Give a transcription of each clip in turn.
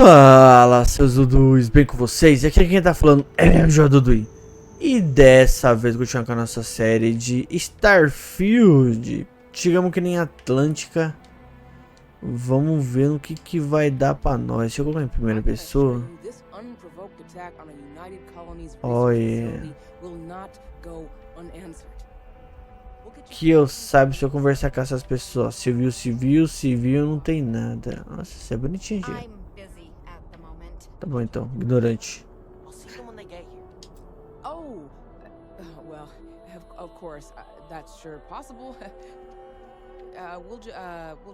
Fala, seus Dudus, bem com vocês? E aqui quem tá falando é o Dudui. E dessa vez continuando com a nossa série de Starfield. Chegamos que nem Atlântica. Vamos ver no que vai dar pra nós. Deixa eu colocar em primeira pessoa. Olha. Que eu saiba se eu conversar com essas pessoas. Civil, não tem nada. Nossa, isso é bonitinho, gente. Tá bom então, ignorante. Oh, well, of course, that's sure possible. We'll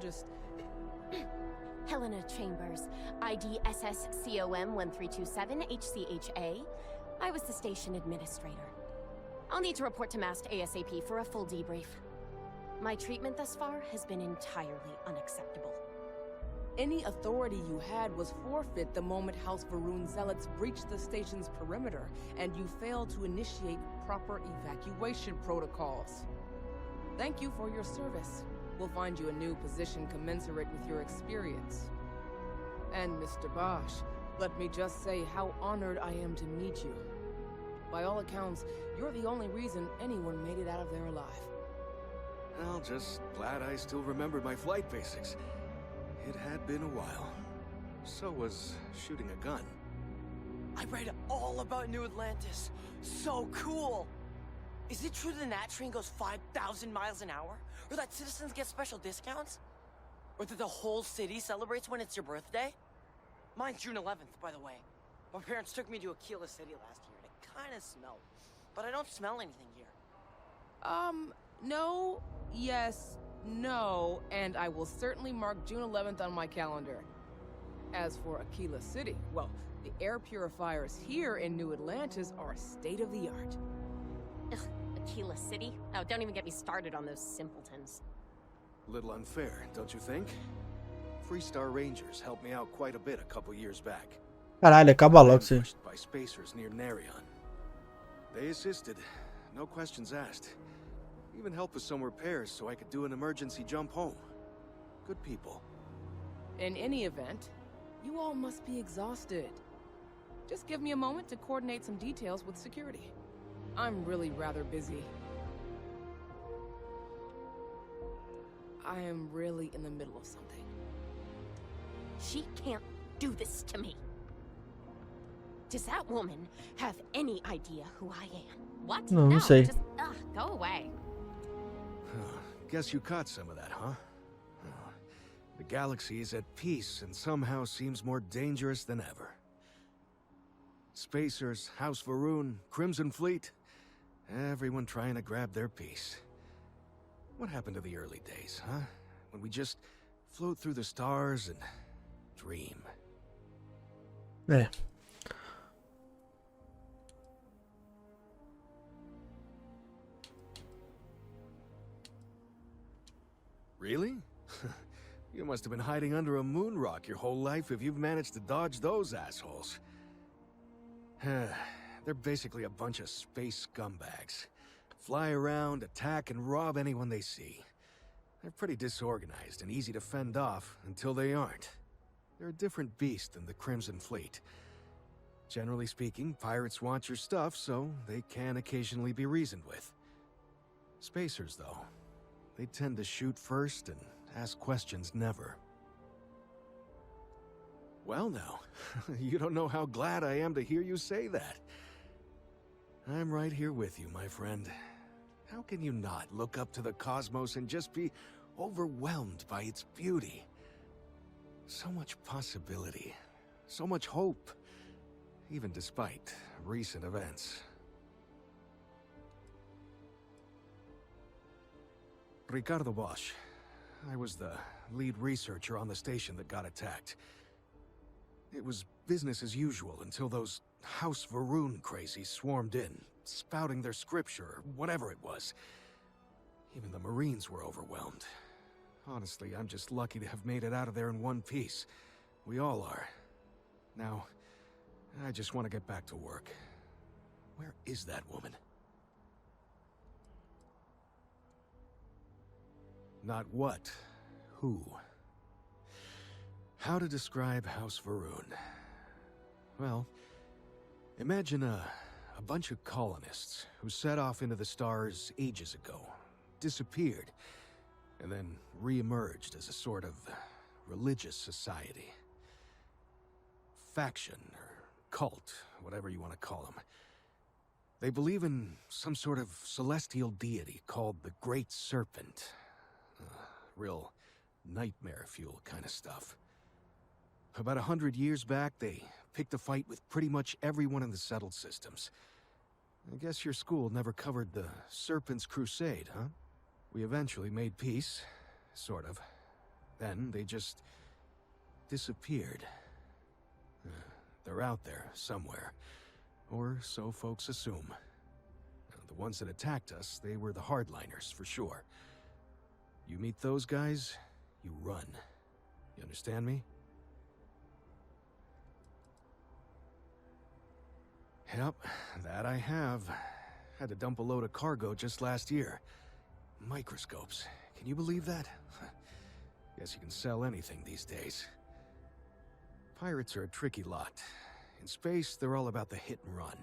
just. Helena Chambers, ID SSCOM1327HCHA. I was the station administrator. I'll need to report to MAST ASAP for a full debrief. My treatment thus far has been entirely unacceptable. Any authority you had was forfeit the moment House Varun zealots breached the station's perimeter, and you failed to initiate proper evacuation protocols. Thank you for your service. We'll find you a new position commensurate with your experience. And Mr. Bosch, let me just say how honored I am to meet you. By all accounts, you're the only reason anyone made it out of there alive. Well, just glad I still remembered my flight basics. It had been a while. So was shooting a gun. I read all about New Atlantis. So cool! Is it true the Nat train goes 5,000 miles an hour? Or that citizens get special discounts? Or that the whole city celebrates when it's your birthday? Mine's June 11th, by the way. My parents took me to Aquila City last year, and it kinda smelled. But I don't smell anything here. No, yes, no, and I will certainly mark June 11th on my calendar. As for Aquila City, well, the air purifiers here in New Atlantis are state-of-the-art. Ugh, Aquila City? Oh, don't even get me started on those simpletons. Little unfair, don't you think? Freestar Rangers helped me out quite a bit a couple years back. Caralho, acaba logo você. By spacers near Narion. They assisted, no questions asked. Even helped with some repairs so I could do an emergency jump home. Good people. In any event, you all must be exhausted. Just give me a moment to coordinate some details with security. I'm really rather busy. I am really in the middle of something. She can't do this to me. Does that woman have any idea who I am? What? No sei. Just, go away. Guess you caught some of that, huh? The galaxy is at peace and somehow seems more dangerous than ever. Spacers, House Varun, Crimson Fleet, everyone trying to grab their piece. What happened to the early days, huh? When we just float through the stars and dream. É. Really? You must have been hiding under a moon rock your whole life if you've managed to dodge those assholes. They're basically a bunch of space scumbags. Fly around, attack, and rob anyone they see. They're pretty disorganized and easy to fend off until they aren't. They're a different beast than the Crimson Fleet. Generally speaking, pirates want your stuff, so they can occasionally be reasoned with. Spacers, though, they tend to shoot first and ask questions never. Well now, you don't know how glad I am to hear you say that. I'm right here with you, my friend. How can you not look up to the cosmos and just be overwhelmed by its beauty? So much possibility, so much hope, even despite recent events. Ricardo Bosch. I was the lead researcher on the station that got attacked. It was business as usual until those House Varun crazies swarmed in, spouting their scripture or whatever it was. Even the Marines were overwhelmed. Honestly, I'm just lucky to have made it out of there in one piece. We all are. Now, I just want to get back to work. Where is that woman? Not what, who. How to describe House Varun? Well, imagine a bunch of colonists who set off into the stars ages ago, disappeared, and then re-emerged as a sort of religious society. Faction, or cult, whatever you want to call them. They believe in some sort of celestial deity called the Great Serpent. Real nightmare fuel kind of stuff. About 100 years back, they picked a fight with pretty much everyone in the settled systems. I guess your school never covered the Serpent's Crusade, huh? We eventually made peace, sort of. Then they just disappeared. They're out there somewhere, or so folks assume. The ones that attacked us, they were the hardliners, for sure. You meet those guys, you run. You understand me? Yep, that I have. Had to dump a load of cargo just last year. Microscopes. Can you believe that? Guess you can sell anything these days. Pirates are a tricky lot. In space, they're all about the hit and run.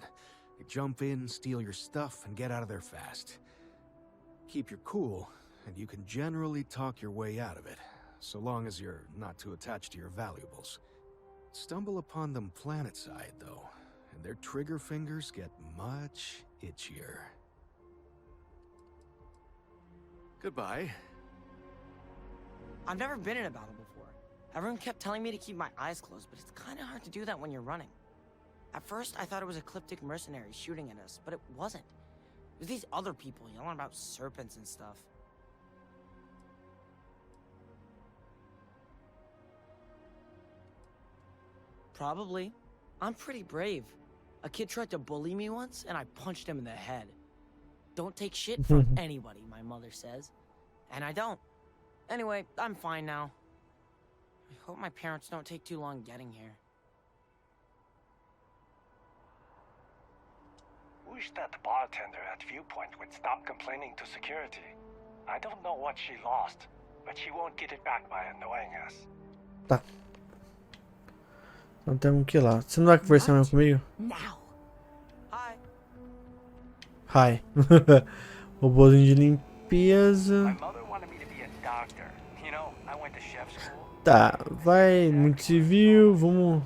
You jump in, steal your stuff, and get out of there fast. Keep your cool, and you can generally talk your way out of it, so long as you're not too attached to your valuables. Stumble upon them planetside, though, and their trigger fingers get much itchier. Goodbye. I've never been in a battle before. Everyone kept telling me to keep my eyes closed, but it's kind of hard to do that when you're running. At first, I thought it was ecliptic mercenaries shooting at us, but it wasn't. It was these other people yelling about serpents and stuff. Probably. I'm pretty brave. A kid tried to bully me once, and I punched him in the head. Don't take shit from anybody, my mother says. And I don't. Anyway, I'm fine now. I hope my parents don't take too long getting here. Wish that bartender at Viewpoint would stop complaining to security. I don't know what she lost, but she won't get it back by annoying us. Tá. Então temos que ir lá. Você não vai conversar mais comigo? Now. Hi. Hi. Robôzinho de limpeza. My mother wanted me to be a doctor. You know, I went to chef school. Tá, vai muito civil, vamos...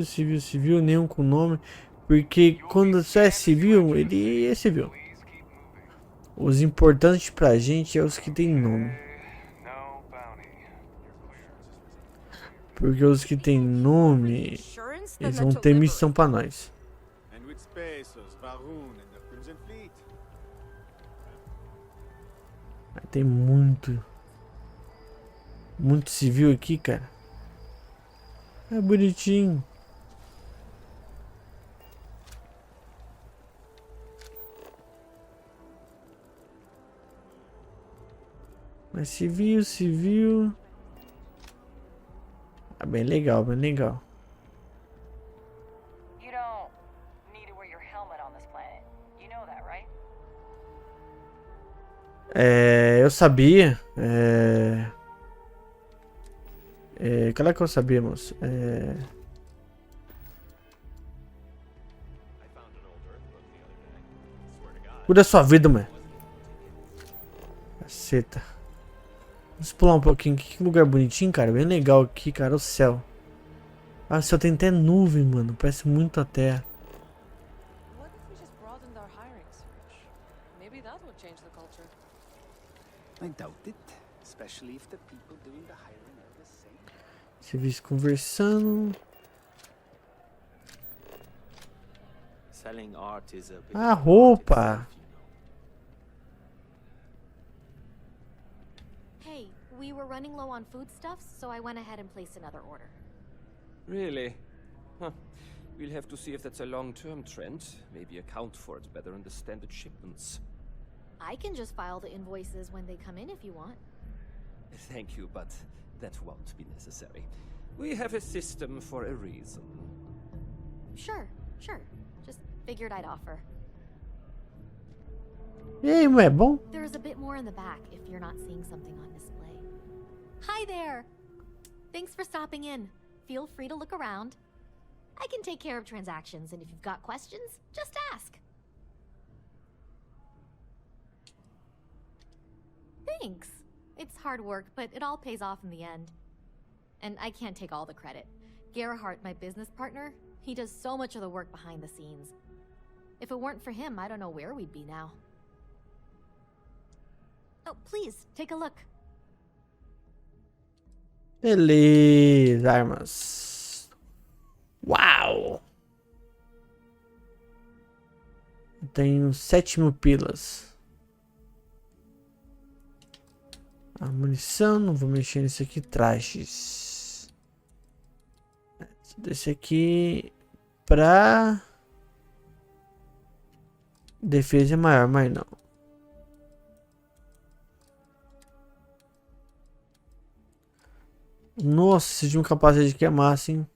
Civil, nenhum com nome. Porque quando só é civil, ele é civil. Os importantes pra gente é os que tem nome. Porque os que tem nome, eles vão ter missão pra nós. Tem muito civil aqui, cara. É bonitinho. Mas civil. Ah, bem legal, bem legal. You don't need to wear your helmet on this planet. You know that, right? Eu sabia. Claro que eu sabia, moço. Cuida da sua vida, mano. Caceta. Vamos pular um pouquinho. Que lugar bonitinho, cara. Bem legal aqui, cara. O céu. Ah, o céu tem até nuvem, mano. Parece muito a terra. What if we just broadened our hiring search? Maybe that would change the culture. I doubt it, especially if the people doing the hiring are the same. Serviço conversando. Selling art is a bit Ah, roupa. Hey, we were running low on foodstuffs, so I went ahead and placed another order. Really? Huh. We'll have to see if that's a long-term trend. Maybe account for it better in the standard shipments. I can just file the invoices when they come in if you want. Thank you, but that won't be necessary. We have a system for a reason. Sure. Just figured I'd offer. E aí, é bom? There's a bit more in the back if you're not seeing something on display. Hi there. Thanks for stopping in. Feel free to look around. I can take care of transactions, and if you've got questions, just ask. Thanks. It's hard work, but it all pays off in the end. And I can't take all the credit. Gerhardt, my business partner, he does so much of the work behind the scenes. If it weren't for him, I don't know where we'd be now. Oh, please, take a look. Beleza, armas. Uau! Eu tenho 7.000 pilas. A munição, não vou mexer nisso aqui. Trajes. Desse aqui pra defesa é maior, mas não. Nossa, se de um capacete que é massa, hein?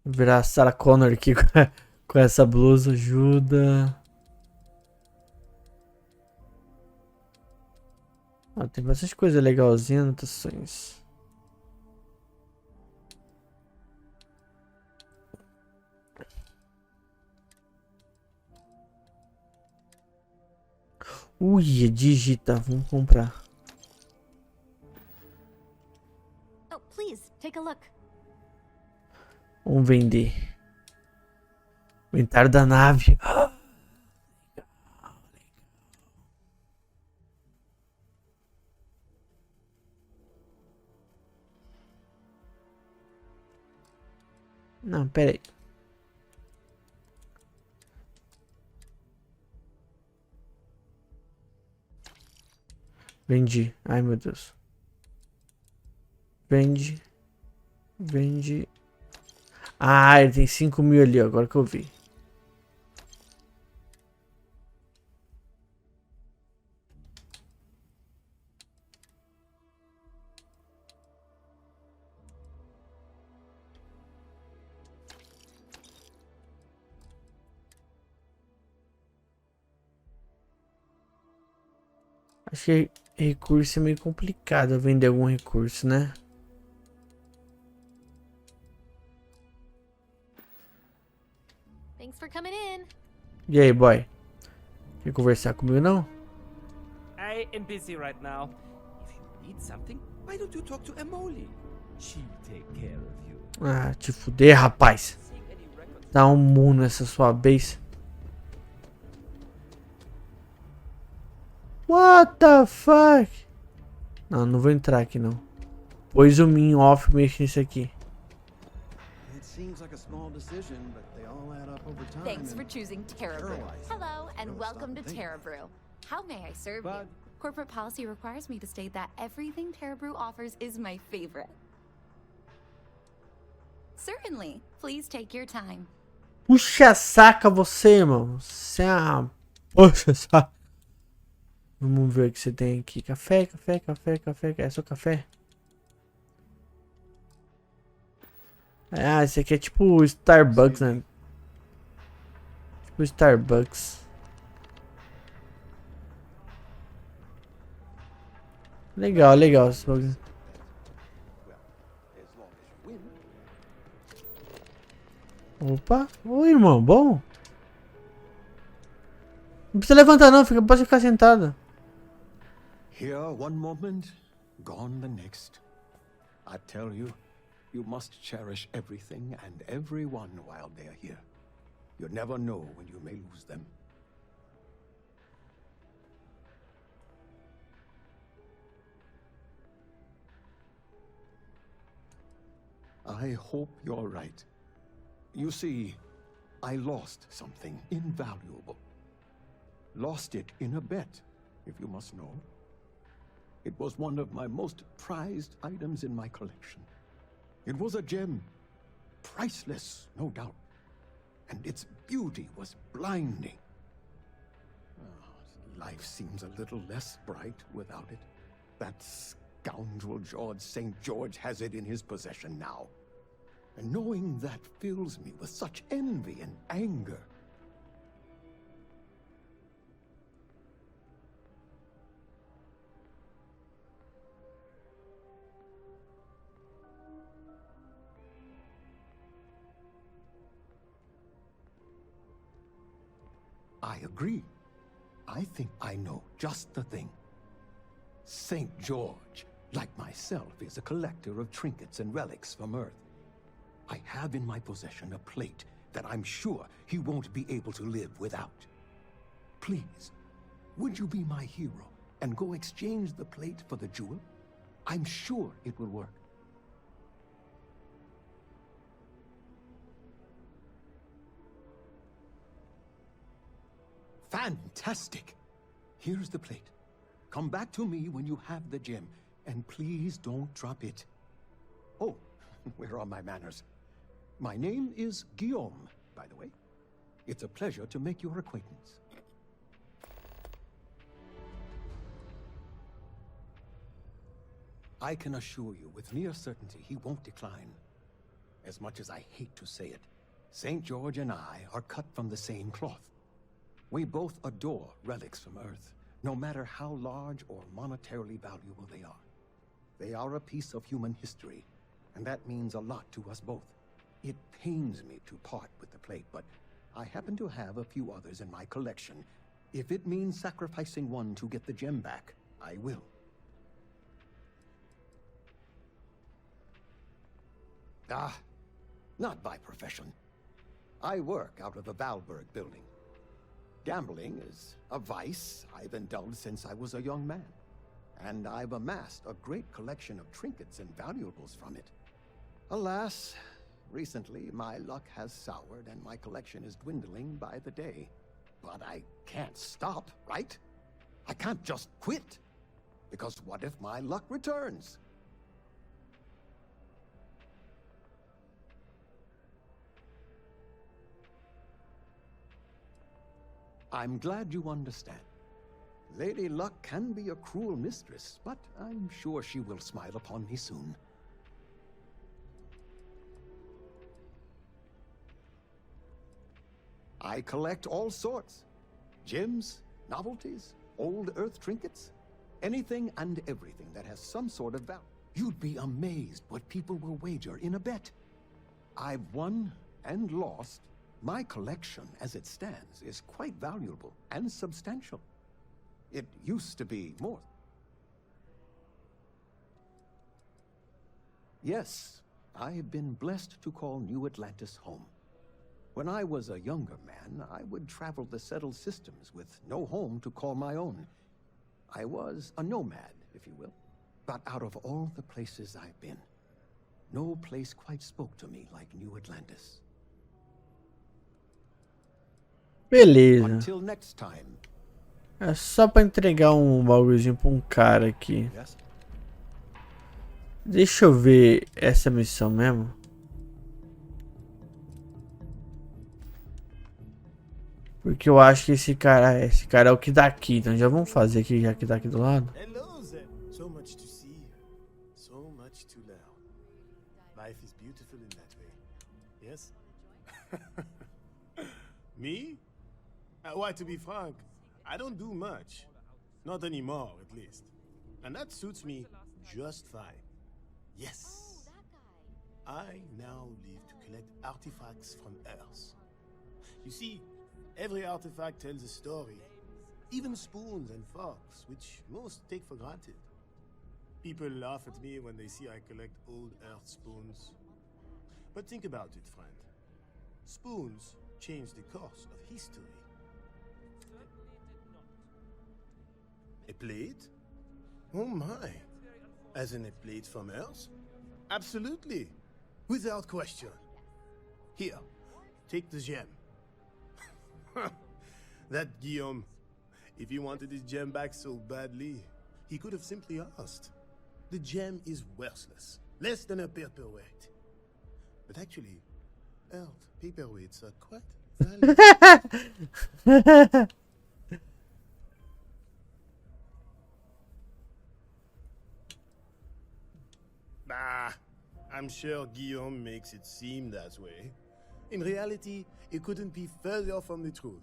Vou virar a Sarah Connor aqui com essa blusa, ajuda. Ah, tem bastante coisa legalzinha, anotações. Ui, digita, vamos comprar. Oh, please, take a look. Vamos vender. Inventário da nave. Não, pera aí. Vendi. Ai, meu Deus. Vende. Vende. Ah, ele tem 5.000 ali, ó, agora que eu vi. Acho que recurso é meio complicado vender algum recurso, né? Thanks for coming in. E aí, boy? Quer conversar comigo, não? I am busy right now. If you need something, why don't you talk to Emoli? She'll take care of you. Ah, te fuder, rapaz. Dá um mu nessa sua base. What the fuck? Não, não vou entrar aqui não. Pôs o min off, mexe nisso aqui. Thanks for choosing TerraBrew. Hello, and welcome to TerraBrew. How may I serve you? Corporate policy requires me to state that everything TerraBrew offers is my favorite. Certainly. Please take your time. Puxa saca você, irmão. Você é uma... Puxa saca. Vamos ver o que você tem aqui. Café, café, café, café. É só café? Ah, esse aqui é tipo Starbucks, né? Tipo Starbucks. Legal, legal. Opa. Oi, irmão. Bom? Não precisa levantar não. Pode ficar sentado. Here one moment, gone the next. I tell you, you must cherish everything and everyone while they're here. You never know when you may lose them. I hope you're right. You see, I lost something invaluable. Lost it in a bet, if you must know. It was one of my most prized items in my collection. It was a gem, priceless, no doubt, and its beauty was blinding. Life seems a little less bright without it. That scoundrel George St. George has it in his possession now. And knowing that fills me with such envy and anger. I agree. I think I know just the thing. St. George, like myself, is a collector of trinkets and relics from Earth. I have in my possession a plate that I'm sure he won't be able to live without. Please, would you be my hero and go exchange the plate for the jewel? I'm sure it will work. Fantastic! Here's the plate. Come back to me when you have the gem, and please don't drop it. Oh, where are my manners? My name is Guillaume, by the way. It's a pleasure to make your acquaintance. I can assure you with near certainty he won't decline. As much as I hate to say it, St. George and I are cut from the same cloth. We both adore relics from Earth, no matter how large or monetarily valuable they are. They are a piece of human history, and that means a lot to us both. It pains me to part with the plate, but I happen to have a few others in my collection. If it means sacrificing one to get the gem back, I will. Not by profession. I work out of the Valberg building. Gambling is a vice I've indulged since I was a young man, and I've amassed a great collection of trinkets and valuables from it. Alas, recently my luck has soured and my collection is dwindling by the day. But I can't stop, right? I can't just quit, because what if my luck returns? I'm glad you understand. Lady Luck can be a cruel mistress, but I'm sure she will smile upon me soon. I collect all sorts. Gems, novelties, old Earth trinkets. Anything and everything that has some sort of value. You'd be amazed what people will wager in a bet. I've won and lost. My collection, as it stands, is quite valuable and substantial. It used to be more. Yes, I've been blessed to call New Atlantis home. When I was a younger man, I would travel the settled systems with no home to call my own. I was a nomad, if you will. But out of all the places I've been, no place quite spoke to me like New Atlantis. Beleza. Until next time. É só pra entregar um bagulhozinho pra um cara aqui. Yes. Deixa eu ver essa missão mesmo. Porque eu acho que esse cara é o que dá aqui. Então já vamos fazer aqui, já que tá aqui do lado. Hello there. So much to see. So much to learn. Life is beautiful in that way. Yes? Me? Why, to be frank, I don't do much. Not anymore, at least. And that suits me just fine. Yes. I now live to collect artifacts from Earth. You see, every artifact tells a story. Even spoons and forks, which most take for granted. People laugh at me when they see I collect old Earth spoons. But think about it, friend. Spoons change the course of history. A plate? Oh my. As in a plate from Earth? Absolutely. Without question. Here, take the gem. That Guillaume. If he wanted his gem back so badly, he could have simply asked. The gem is worthless. Less than a paperweight. But actually, Earth paperweights are quite valuable. I'm sure Guillaume makes it seem that way. In reality, it couldn't be further from the truth.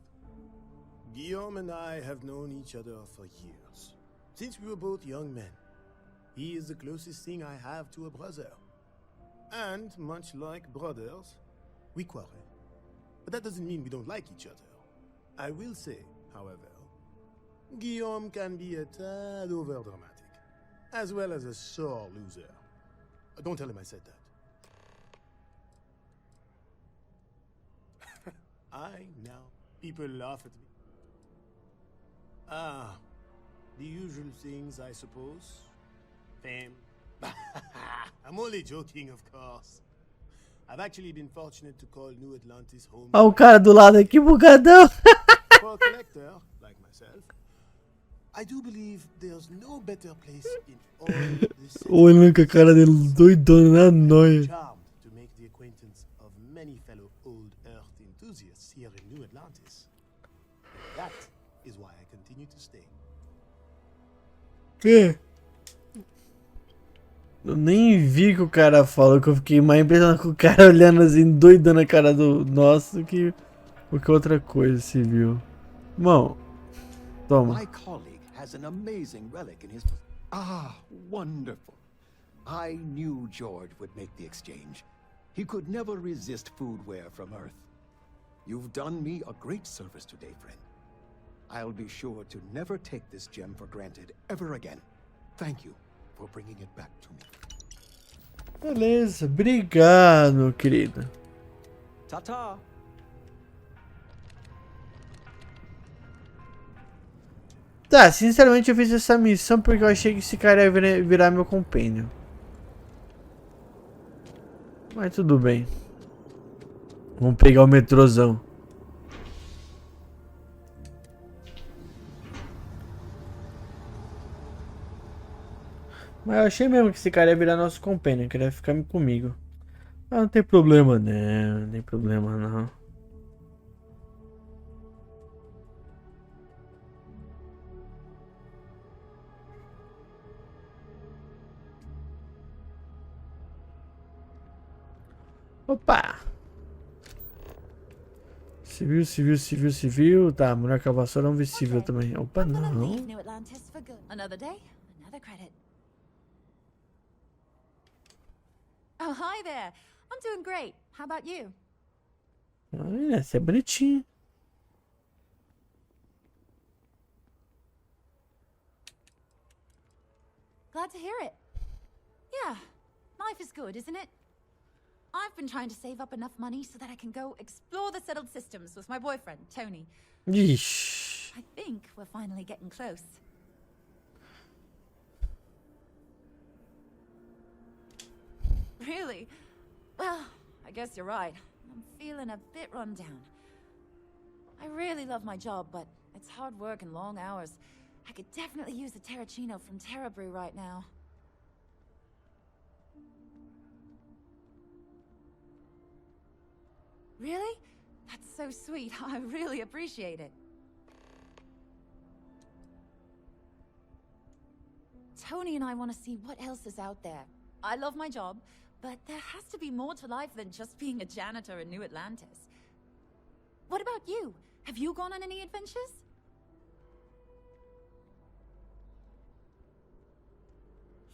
Guillaume and I have known each other for years, since we were both young men. He is the closest thing I have to a brother. And, much like brothers, we quarrel. But that doesn't mean we don't like each other. I will say, however, Guillaume can be a tad overdramatic, as well as a sore loser. Don't tell him I said that. I know. People laugh at me. Ah, the usual things, I suppose. Fame. I'm only joking, of course. I've actually been fortunate to call New Atlantis home. Olha o cara do lado aqui, bugadão. For a collector, like myself, I do believe there's no better place in all the city. Olhando com a cara dele doidona na noia. Charmed to make the acquaintance of many fellow old Earth enthusiasts here in New Atlantis. That is why I continue to stay. Que? Eu nem vi que o cara falou, que eu fiquei mais impressionado com o cara olhando assim, doidando a cara do nosso do que qualquer outra coisa se viu. Irmão, toma. My colleague has an amazing relic in his... Ah, wonderful. I knew George would make the exchange. He could never resist foodware from Earth. You've done me a great service today, friend. I'll be sure to never take this gem for granted ever again. Thank you for bringing it back to me. Beleza, obrigado, meu querido. Ta-ta! Tá, sinceramente eu fiz essa missão porque eu achei que esse cara ia virar meu companion. Mas tudo bem. Vamos pegar o metrôzão. Mas eu achei mesmo que esse cara ia virar nosso companion, que ele ia ficar comigo. Mas não tem problema não, não tem problema não. Opa! Civil, civil, civil, civil. Tá, mulher com a vassoura é um visível também. Opa, não. Another day, another credit. Oh, hi there. I'm doing great. How about you? Olha, essa é bonitinho. Glad to hear it. Yeah, life is good, isn't it? I've been trying to save up enough money so that I can go explore the settled systems with my boyfriend, Tony. Ixi. I think we're finally getting close. Really? Well, I guess you're right. I'm feeling a bit run down. I really love my job, but it's hard work and long hours. I could definitely use a Terracino from Terra Brew right now. Really? That's so sweet. I really appreciate it. Tony and I want to see what else is out there. I love my job, but there has to be more to life than just being a janitor in New Atlantis. What about you? Have you gone on any adventures?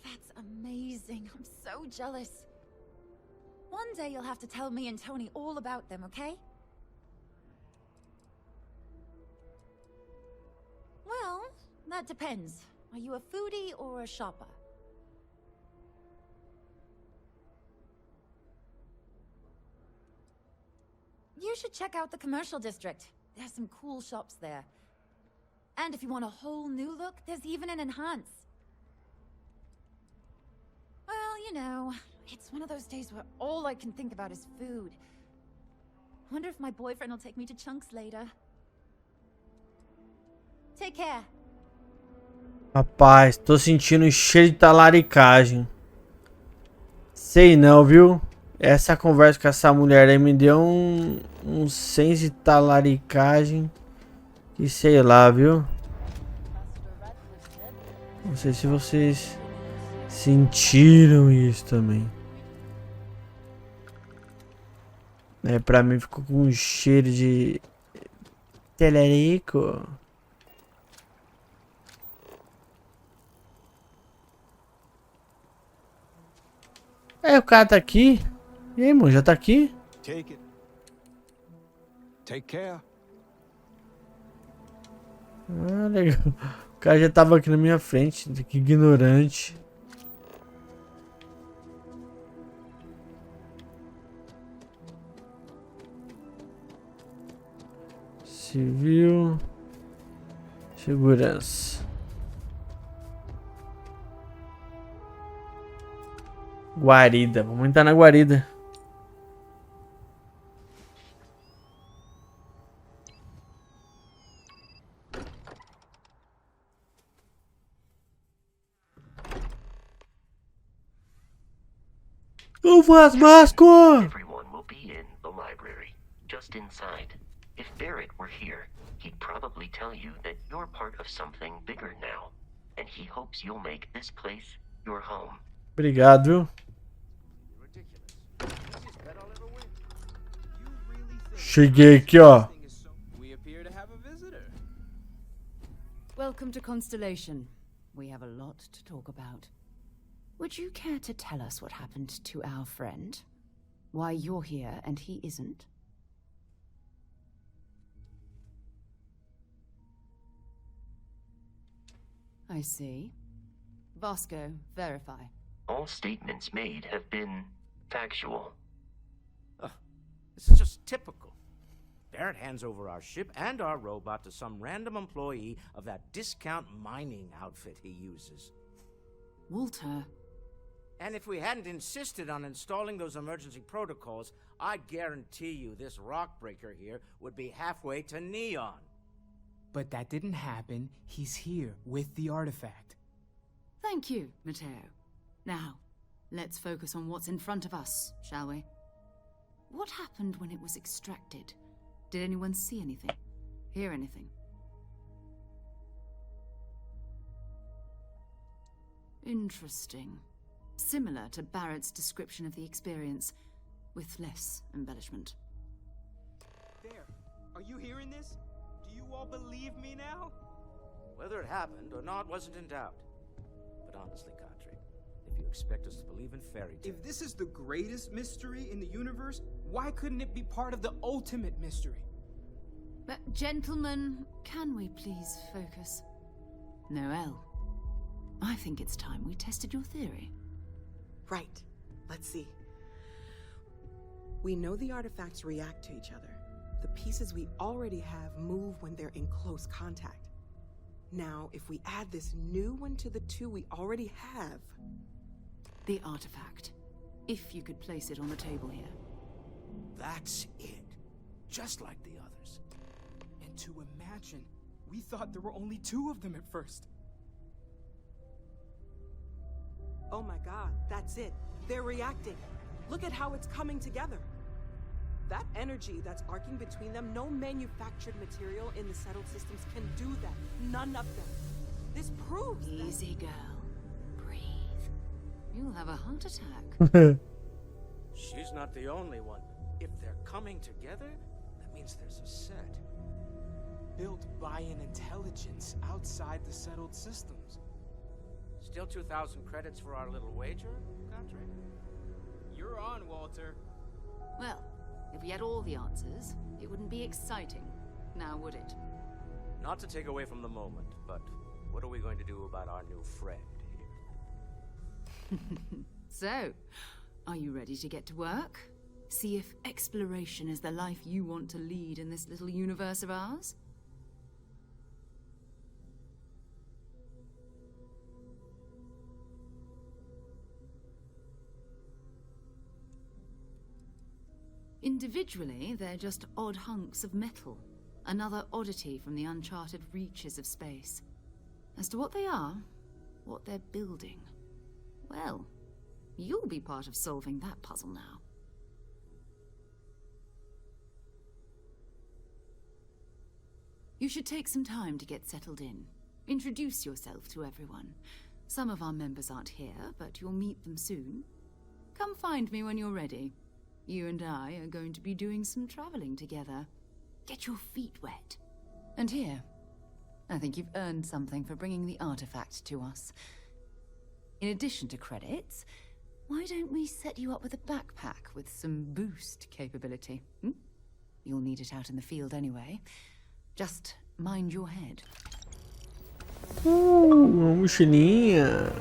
That's amazing. I'm so jealous. One day you'll have to tell me and Tony all about them, okay? Well, that depends. Are you a foodie or a shopper? You should check out the commercial district. There's some cool shops there. And if you want a whole new look, there's even an enhance. Well, you know, it's one of those days where all I can think about is food. Wonder if my boyfriend will take me to Chunks later. Take care. Rapaz, tô sentindo um cheiro de talaricagem. Sei não, viu? Essa conversa com essa mulher aí me deu um senso de talaricagem. Que sei lá, viu? Não sei se vocês sentiram isso também. É, pra mim ficou com um cheiro de telerico. É, o cara tá aqui. E aí, irmão, já tá aqui? Take it. Take care. Ah, legal. O cara já tava aqui na minha frente. Que ignorante. Civil. Segurança. Guarida. Vamos entrar na guarida. Eu faço masco! Everyone will be in the library, just inside. If Barrett were here, he'd probably tell you that you're part of something bigger now, and he hopes you'll make this place your home. Obrigado. Cheguei aqui, ó. Welcome to Constellation. We have a lot to talk about. Would you care to tell us what happened to our friend? Why you're here and he isn't? I see. Vasco, verify. All statements made have been factual. This is just typical. Barrett hands over our ship and our robot to some random employee of that discount mining outfit he uses. Walter. And if we hadn't insisted on installing those emergency protocols, I guarantee you this rock breaker here would be halfway to Neon. But that didn't happen. He's here with the artifact. Thank you, Matteo. Now, let's focus on what's in front of us, shall we? What happened when it was extracted? Did anyone see anything? Hear anything? Interesting. Similar to Barrett's description of the experience, with less embellishment. There. Are you hearing this? Do you all believe me now? Whether it happened or not wasn't in doubt. But honestly, Cadre, if you expect us to believe in fairy tales... If this is the greatest mystery in the universe, why couldn't it be part of the ultimate mystery? But gentlemen, can we please focus? Noel, I think it's time we tested your theory. Right. Let's see. We know the artifacts react to each other. The pieces we already have move when they're in close contact. Now, if we add this new one to the two we already have... The artifact. If you could place it on the table here. That's it. Just like the others. And to imagine, we thought there were only 2 of them at first. Oh my god, that's it. They're reacting. Look at how it's coming together. That energy that's arcing between them, no manufactured material in the settled systems can do that. None of them. This proves Easy, girl. Breathe. You'll have a heart attack. She's not the only one. If they're coming together, that means there's a set. Built by an intelligence outside the settled systems. Still 2,000 credits for our little wager, Cadre? You're on, Walter. Well, if we had all the answers, it wouldn't be exciting, now would it? Not to take away from the moment, but what are we going to do about our new friend here? So, are you ready to get to work? See if exploration is the life you want to lead in this little universe of ours? Individually, they're just odd hunks of metal. Another oddity from the uncharted reaches of space. As to what they are, what they're building, well, you'll be part of solving that puzzle now. You should take some time to get settled in. Introduce yourself to everyone. Some of our members aren't here, but you'll meet them soon. Come find me when you're ready. You and I are going to be doing some traveling together. Get your feet wet. And here, I think you've earned something for bringing the artifact to us. In addition to credits, why don't we set you up with a backpack with some boost capability? You'll need it out in the field anyway. Just mind your head. Uma mochilinha.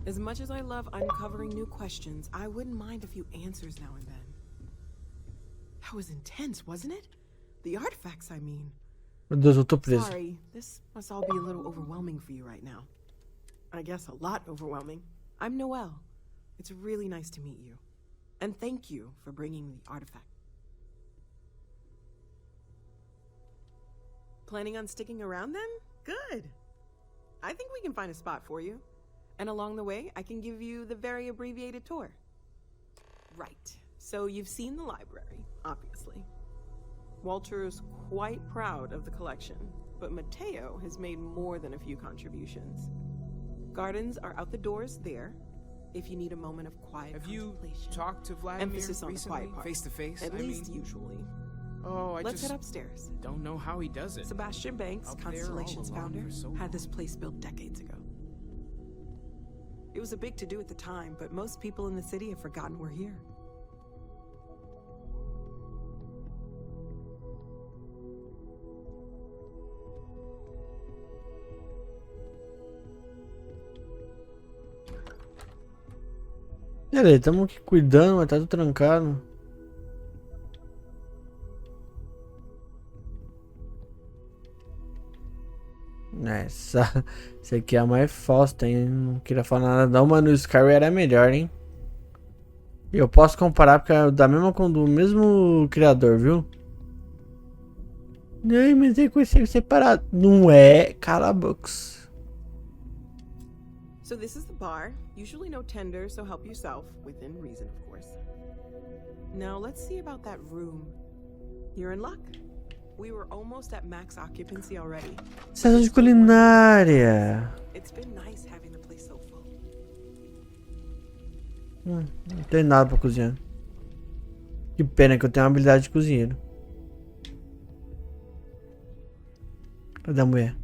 As much as I love uncovering new questions, I wouldn't mind a few answers now and then. That was intense, wasn't it? The artifacts, I mean. Meu Deus, eu tô preso. Sorry, this must all be a little overwhelming for you right now. I guess a lot overwhelming. I'm Noelle. It's really nice to meet you. And thank you for bringing the artifact. Planning on sticking around then? Good. I think we can find a spot for you. And along the way, I can give you the very abbreviated tour. Right. So you've seen the library, obviously. Walter's quite proud of the collection, but Mateo has made more than a few contributions. Gardens are out the doors there, if you need a moment of quiet contemplation. Have you talked to Vladimir Emphasis on the recently, quiet part. face to face? At least usually. Oh, Let's head upstairs. Don't know how he does it. Sebastian Banks, Up there all Constellation's alone founder, for so had this place built decades ago. It was a big to-do at the time, but most people in the city have forgotten we're here. Peraí, estamos aqui cuidando, mas tá tudo trancado. Essa aqui é a mais falsa, hein? Não queria falar nada não, mas no Skyrim era melhor, hein? E eu posso comparar porque é da mesma do mesmo criador, viu? Ai, mas é coisa separado. Não é, cala a boca. So this is the bar. Usually no tender, so help yourself, within reason, of course. Now let's see about that room. You're in luck. We were almost at max occupancy already. Sessão de culinária. It's been nice having the place so full. Não tem nada pra cozinhar. Que pena que eu tenho uma habilidade de cozinheiro. Cadê a mulher?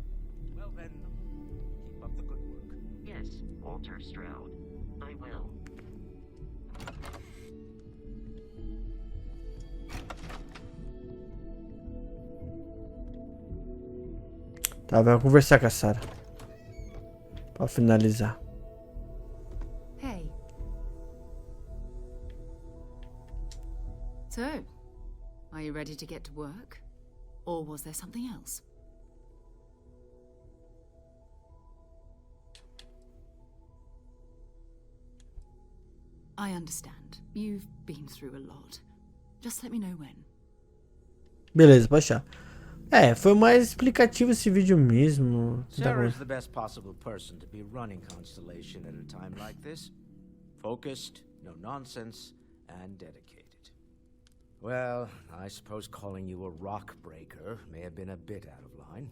Yes, Walter Stroud. I will. Tá, vai conversar com a Sarah. Pra finalizar. Hey. So, are you ready to get to work? Or was there something else? I understand. You've been through a lot. Just let me know when. Beleza, pode deixar. É, foi mais explicativo esse vídeo mesmo. Sarah is the best possible person to be running Constellation at a time like this. Focused, no nonsense, and dedicated. Well, I suppose calling you a rock breaker may have been a bit out of line.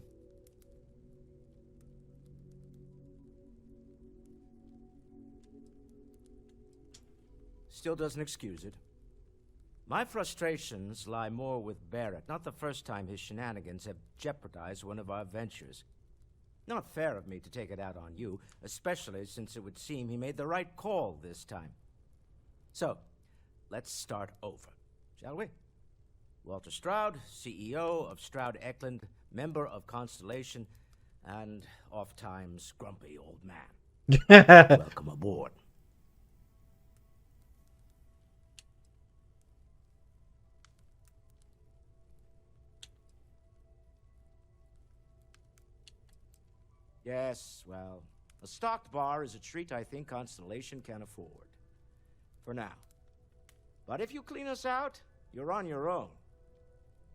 Still doesn't excuse it. My frustrations lie more with Barrett, not the first time his shenanigans have jeopardized one of our ventures. Not fair of me to take it out on you, especially since it would seem he made the right call this time. So, let's start over, shall we? Walter Stroud, CEO of Stroud Eklund, member of Constellation, and oft-times grumpy old man. Welcome aboard. Yes, well, a stocked bar is a treat I think Constellation can afford. For now. But if you clean us out, you're on your own.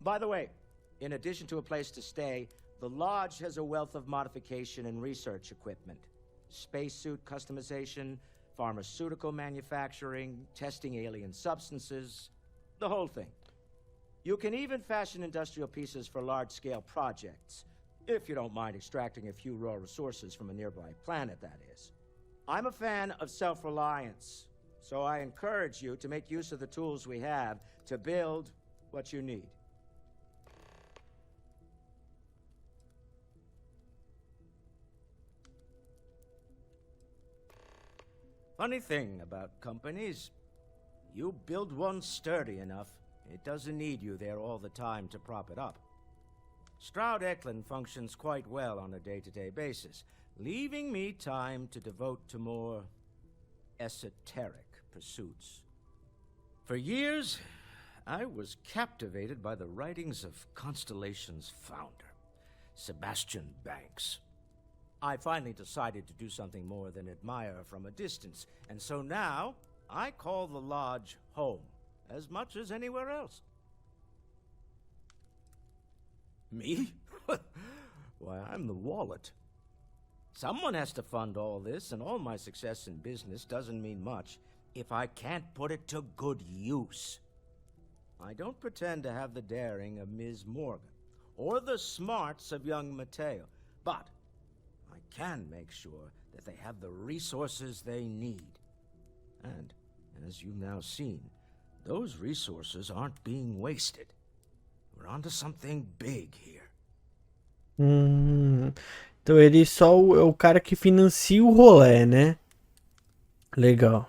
By the way, in addition to a place to stay, the Lodge has a wealth of modification and research equipment. Spacesuit customization, pharmaceutical manufacturing, testing alien substances, the whole thing. You can even fashion industrial pieces for large-scale projects. If you don't mind extracting a few raw resources from a nearby planet, that is. I'm a fan of self-reliance, so I encourage you to make use of the tools we have to build what you need. Funny thing about companies, you build one sturdy enough, it doesn't need you there all the time to prop it up. Stroud-Eklund functions quite well on a day-to-day basis, leaving me time to devote to more esoteric pursuits. For years, I was captivated by the writings of Constellation's founder, Sebastian Banks. I finally decided to do something more than admire from a distance, and so now I call the lodge home as much as anywhere else. Me? Why, I'm the wallet. Someone has to fund all this, and all my success in business doesn't mean much if I can't put it to good use. I don't pretend to have the daring of Ms. Morgan, or the smarts of young Matteo, but I can make sure that they have the resources they need. And, as you've now seen, those resources aren't being wasted. We're onto something big here. Então ele só é o cara que financia o rolê, né? Legal.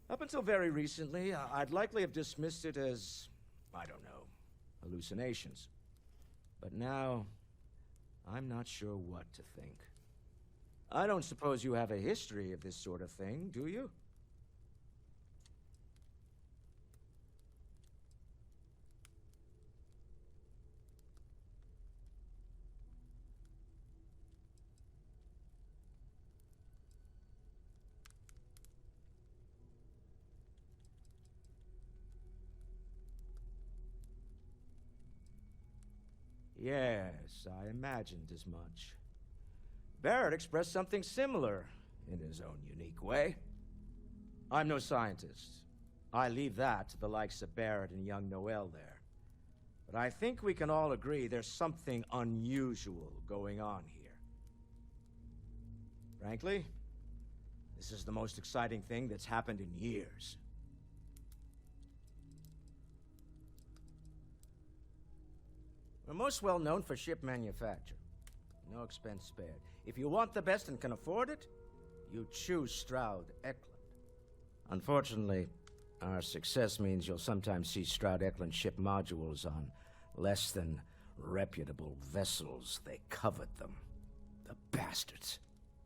Up until very recently, I'd likely have dismissed it as, I don't know, hallucinations. But now, I'm not sure what to think. I don't suppose you have a history of this sort of thing, do you? Yes, I imagined as much. Barrett expressed something similar in his own unique way. I'm no scientist. I leave that to the likes of Barrett and young Noel there. But I think we can all agree there's something unusual going on here. Frankly, this is the most exciting thing that's happened in years. We're most well known for ship manufacture. No expense spared. If you want the best and can afford it, you choose Stroud-Eklund. Unfortunately, our success means you'll sometimes see Stroud-Eklund ship modules on less than reputable vessels. They covet them. The bastards.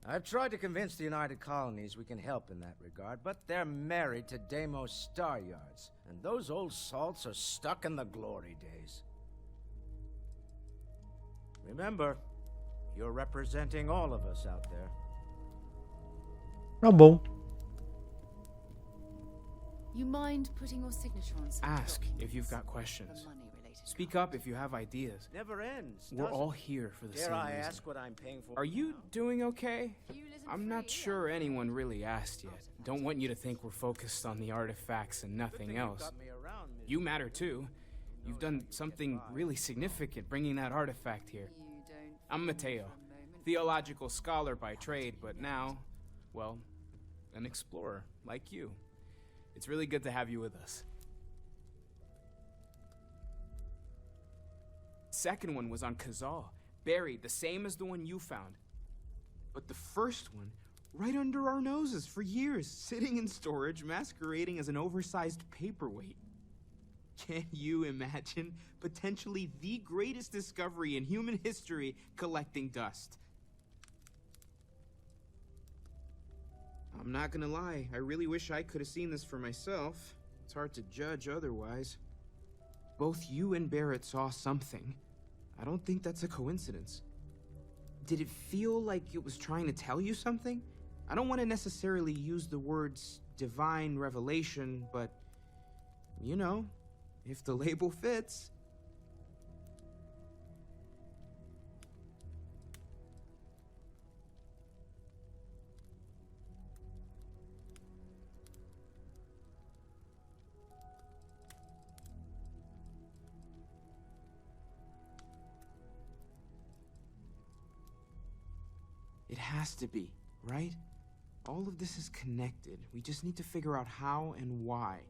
I've tried to convince the United Colonies we can help in that regard, but they're married to Deimos Star Yards, and those old salts are stuck in the glory days. Remember, you're representing all of us out there. Tá bom. You mind putting your signature on some Ask if documents? you've got questions. Money-related Speak up if you have ideas. Never ends. We're does all it? here for the Dare same I reason. ask what I'm paying for? Are you now? doing okay? Fuel isn't I'm free not either. sure anyone really asked yet. Don't want you to think we're focused on the artifacts and Good nothing thing else. you've got me around, Ms. You matter too. You've done something really significant bringing that artifact here. You don't I'm Matteo, for a moment. theological scholar by trade, but now, well, an explorer like you. It's really good to have you with us. Second one was on Kazal, buried the same as the one you found. But the first one, right under our noses for years, sitting in storage, masquerading as an oversized paperweight. Can you imagine potentially the greatest discovery in human history collecting dust? I'm not gonna lie, I really wish I could have seen this for myself. It's hard to judge otherwise. Both you and Barrett saw something. I don't think that's a coincidence. Did it feel like it was trying to tell you something? I don't want to necessarily use the words divine revelation, but, you know, if the label fits. has to be, right? All of this is connected. We just need to figure out how and why.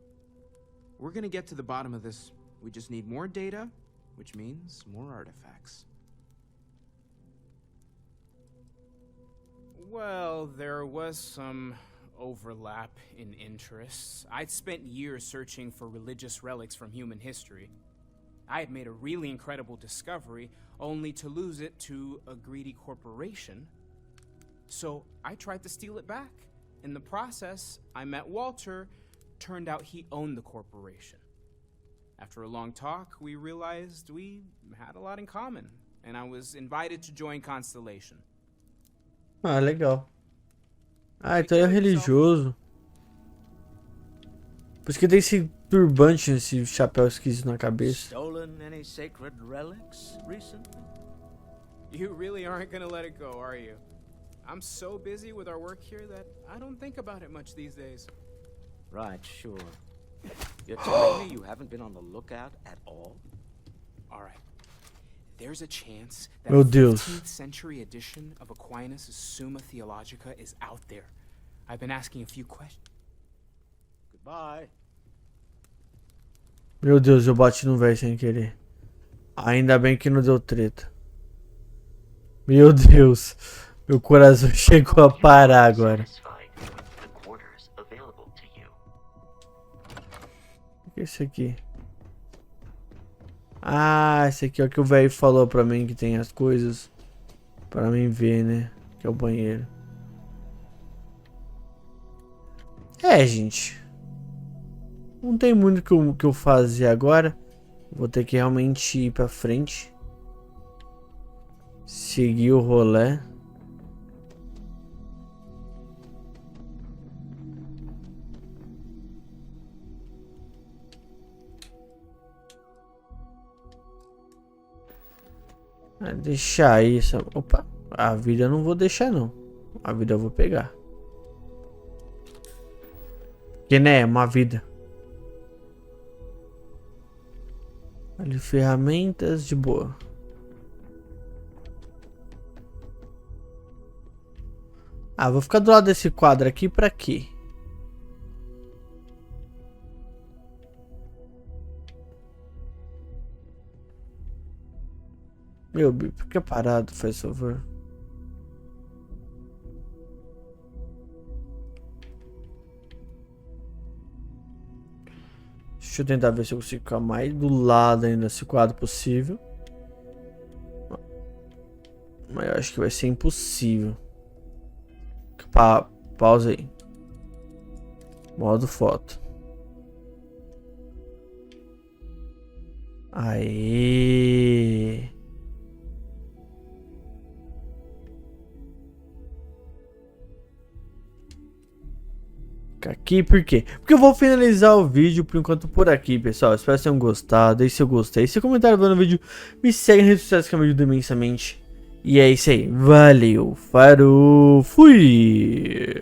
We're gonna get to the bottom of this. We just need more data, which means more artifacts. Well, there was some overlap in interests. I'd spent years searching for religious relics from human history. I had made a really incredible discovery, only to lose it to a greedy corporation. So I tried to steal it back. In the process, I met Walter. Turned out he owned the corporation. After a long talk, we realized we had a lot in common, and I was invited to join Constellation. Ah, legal. Ah, então ele é religioso. Por isso que tem esse turbante, esse chapéu esquisito na cabeça. Stolen any sacred relics recently? You really aren't gonna let it go, are you? I'm so busy with our work here that I don't think about it much these days. Right, sure. You're telling me you haven't been on the lookout at all? Alright. There's a chance that Meu a Deus. 15th century edition of Aquinas' Summa Theologica is out there. I've been asking a few questions. Goodbye. Meu Deus, eu bati no velho sem querer. Ainda bem que não deu treta. Meu Deus. Meu coração chegou a parar agora. O que é isso aqui? Ah, esse aqui é o que o velho falou pra mim, que tem as coisas pra mim ver, né? Que é o banheiro. É, gente. Não tem muito que eu fazer agora. Vou ter que realmente ir pra frente. Seguir o rolê. Deixar isso. Opa, a vida eu não vou deixar não. A vida eu vou pegar. Que né, é uma vida. Ali, ferramentas de boa. Ah, vou ficar do lado desse quadro aqui pra quê? Meu, fica parado, faz favor. Deixa eu tentar ver se eu consigo ficar mais do lado ainda desse quadro possível. Mas eu acho que vai ser impossível. Pausa aí. Modo foto. Aê! Aqui, por quê? Porque eu vou finalizar o vídeo por enquanto por aqui, pessoal. Espero que tenham gostado. Deixe seu gostei, seu comentário no vídeo. Me segue nas redes sociais que me ajuda imensamente. E é isso aí. Valeu, farou, fui!